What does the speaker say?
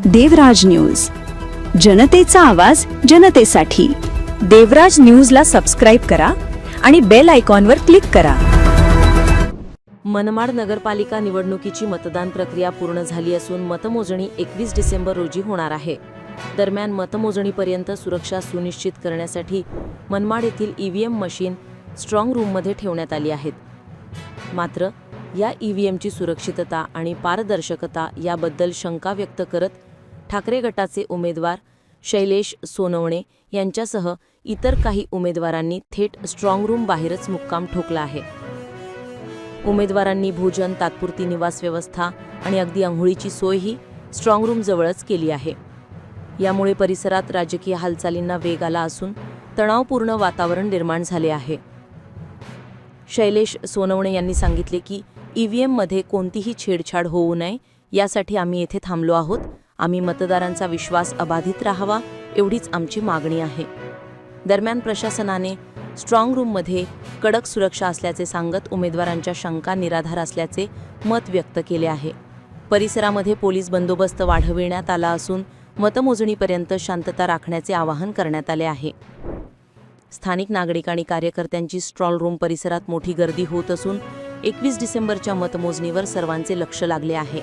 देवराज news, जनतेचा आवाज जनतेसाठी। देवराज न्यूजला सबस्क्राईब करा आणि बेल आयकॉनवर क्लिक करा। मनमाड नगरपालिका निवडणुकीची मतदान प्रक्रिया पूर्ण झाली असून मतमोजणी 21 डिसेंबर रोजी होणार आहे। दरम्यान मतमोजणीपर्यंत सुरक्षा सुनिश्चित करण्यासाठी मनमाड येथील ईव्हीएम मशीन स्ट्रॉंग रूममध्ये ठेवण्यात आली आहेत। मात्र या ईव्हीएमची सुरक्षितता आणि पारदर्शकता याबद्दल शंका व्यक्त करत ठाकरे गटाचे उमेदवार शैलेश सोनवणे यांच्यासह इतर काही उमेदवारांनी थेट स्ट्रॉंग रूम बाहेरच मुक्काम ठोकला आहे। उमेदवारांनी भोजन, तात्पुरती निवास व्यवस्था आणि अगदी अंघोळीची सोयही स्ट्रॉंग रूम जवळच केली आहे। यामुळे परिसरात राजकीय हालचालींना वेग आला असून तणावपूर्ण वातावरण निर्माण झाले आहे। शैलेश सोनवणे यांनी सांगितले की ईव्हीएममध्ये कोणतीही छेडछाड होऊ नये यासाठी आम्ही येथे थांबलो आहोत। आम्ही मतदारांचा विश्वास अबाधित राहावा एवढीच आमची मागणी आहे। दरम्यान प्रशासनाने स्ट्रॉंग रूममध्ये कडक सुरक्षा असल्याचे सांगत उमेदवारांच्या शंका निराधार असल्याचे मत व्यक्त केले आहे। परिसरामध्ये पोलीस बंदोबस्त वाढविण्यात आला असून मतमोजणीपर्यंत शांतता राखण्याचे आवाहन करण्यात आले आहे। स्थानिक नागरिक आणि कार्यकर्त्यांची स्ट्रॉंग रूम परिसरात मोठी गर्दी होत असून 21 डिसेंबरच्या मतमोजणीवर सर्वांचे लक्ष लागले आहे।